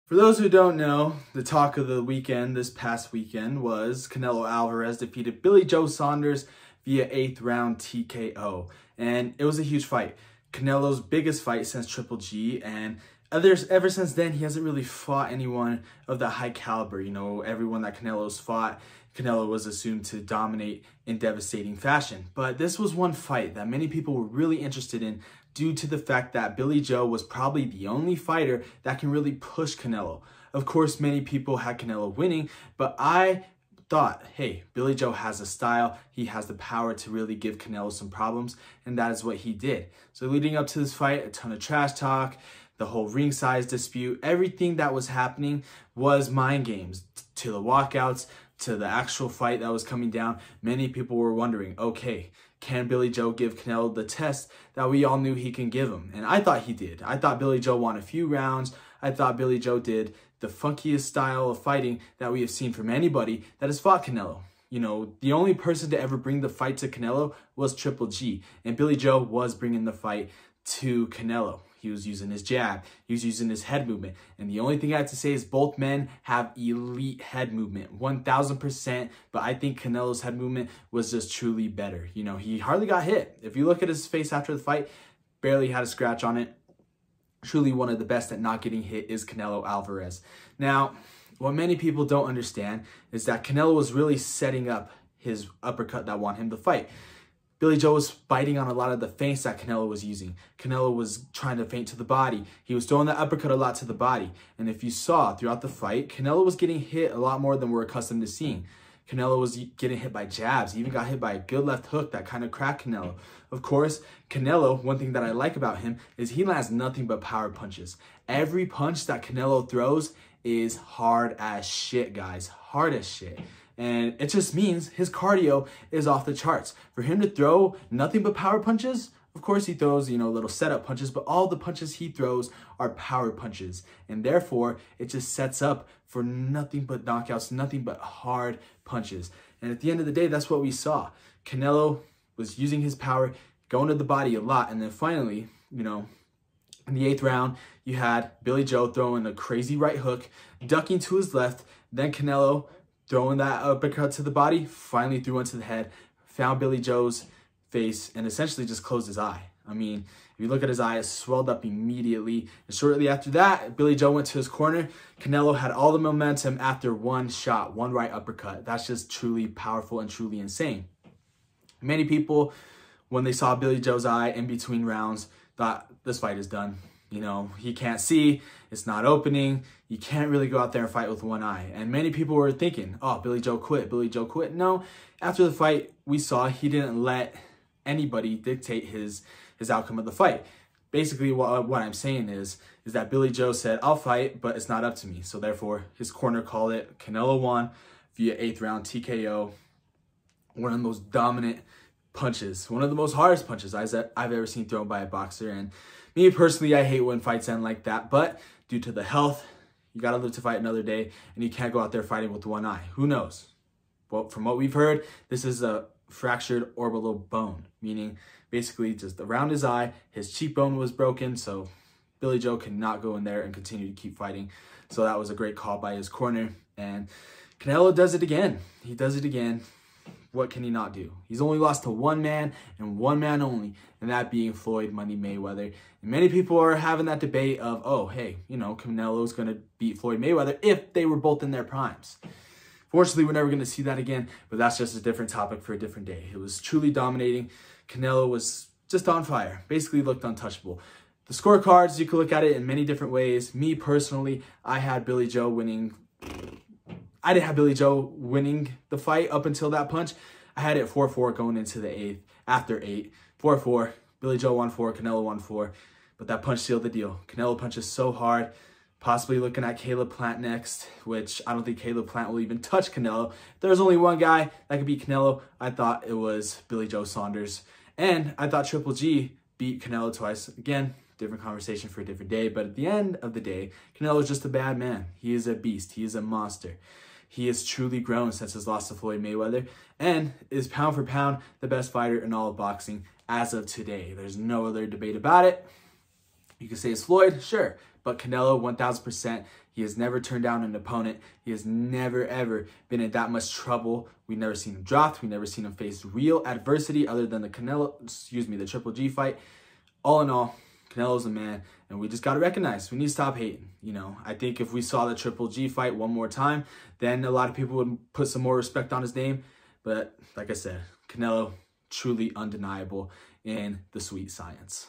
For those who don't know, the talk of the weekend, this past weekend, was Canelo Alvarez defeated Billy Joe Saunders via 8th round TKO. And it was a huge fight. Canelo's biggest fight since Triple G, and ever since then, he hasn't really fought anyone of that high caliber. You know, everyone that Canelo's fought, Canelo was assumed to dominate in devastating fashion. But this was one fight that many people were really interested in due to the fact that Billy Joe was probably the only fighter that can really push Canelo. Of course, many people had Canelo winning, but I thought, hey, Billy Joe has a style, he has the power to really give Canelo some problems, and that is what he did. So leading up to this fight, a ton of trash talk, the whole ring size dispute, everything that was happening was mind games. To the walkouts, to the actual fight that was coming down, many people were wondering, okay, can Billy Joe give Canelo the test that we all knew he can give him? And I thought he did. I thought Billy Joe won a few rounds. I thought Billy Joe did the funkiest style of fighting that we have seen from anybody that has fought Canelo. You know, the only person to ever bring the fight to Canelo was Triple G. And Billy Joe was bringing the fight to Canelo. He was using his jab. He was using his head movement. And the only thing I have to say is both men have elite head movement, 1000%. But I think Canelo's head movement was just truly better. You know, he hardly got hit. If you look at his face after the fight, barely had a scratch on it. Truly one of the best at not getting hit is Canelo Alvarez. Now, what many people don't understand is that Canelo was really setting up his uppercut that won him the fight. Billy Joe was biting on a lot of the feints that Canelo was using. Canelo was trying to feint to the body. He was throwing the uppercut a lot to the body. And if you saw throughout the fight, Canelo was getting hit a lot more than we're accustomed to seeing. Canelo was getting hit by jabs. He even got hit by a good left hook that kind of cracked Canelo. Of course, Canelo, one thing that I like about him is he lands nothing but power punches. Every punch that Canelo throws is hard as shit, guys. Hard as shit. And it just means his cardio is off the charts. For him to throw nothing but power punches, of course he throws, you know, little setup punches, but all the punches he throws are power punches. And therefore, it just sets up for nothing but knockouts, nothing but hard punches. And at the end of the day, that's what we saw. Canelo was using his power, going to the body a lot. And then finally, you know, in the 8th round, you had Billy Joe throwing a crazy right hook, ducking to his left, then Canelo throwing that uppercut to the body, finally threw one to the head, found Billy Joe's face, and essentially just closed his eye. I mean, if you look at his eye, it swelled up immediately. And shortly after that, Billy Joe went to his corner. Canelo had all the momentum after one shot, one right uppercut. That's just truly powerful and truly insane. Many people, when they saw Billy Joe's eye in between rounds, thought this fight is done. You know, he can't see, it's not opening. You can't really go out there and fight with one eye. And many people were thinking, oh, Billy Joe quit, Billy Joe quit. No, after the fight, we saw he didn't let anybody dictate his outcome of the fight. Basically, what I'm saying is that Billy Joe said, I'll fight, but it's not up to me. So therefore, his corner called it. Canelo won via 8th round TKO. One of the most dominant punches, one of the most hardest punches I've ever seen thrown by a boxer. And me personally, I hate when fights end like that, but due to the health, you gotta live to fight another day, and you can't go out there fighting with one eye. Who knows? Well, from what we've heard, this is a fractured orbital bone, meaning basically just around his eye, his cheekbone was broken, so Billy Joe cannot go in there and continue to keep fighting. So that was a great call by his corner, and Canelo does it again. He does it again. What can he not do? He's only lost to one man and one man only, and that being Floyd Money Mayweather. And many people are having that debate of, oh, hey, you know, Canelo's going to beat Floyd Mayweather if they were both in their primes. Fortunately, we're never going to see that again, but that's just a different topic for a different day. It was truly dominating. Canelo was just on fire, basically looked untouchable. The scorecards, you could look at it in many different ways. Me personally, I had Billy Joe winning. I didn't have Billy Joe winning the fight up until that punch. I had it 4-4 going into the 8th, after 8. 4-4, Billy Joe won 4, Canelo won 4. But that punch sealed the deal. Canelo punches so hard, possibly looking at Caleb Plant next, which I don't think Caleb Plant will even touch Canelo. If there's only one guy that could beat Canelo, I thought it was Billy Joe Saunders. And I thought Triple G beat Canelo twice. Again, different conversation for a different day. But at the end of the day, Canelo is just a bad man. He is a beast. He is a monster. He has truly grown since his loss to Floyd Mayweather and is pound for pound the best fighter in all of boxing as of today. There's no other debate about it. You can say it's Floyd, sure, but Canelo, 1000%. He has never turned down an opponent. He has never, ever been in that much trouble. We've never seen him dropped. We've never seen him face real adversity other than the the Triple G fight. All in all, Canelo's the man, and we just got to recognize, we need to stop hating. You know, I think if we saw the Triple G fight one more time, then a lot of people would put some more respect on his name. But like I said, Canelo, truly undeniable in the sweet science.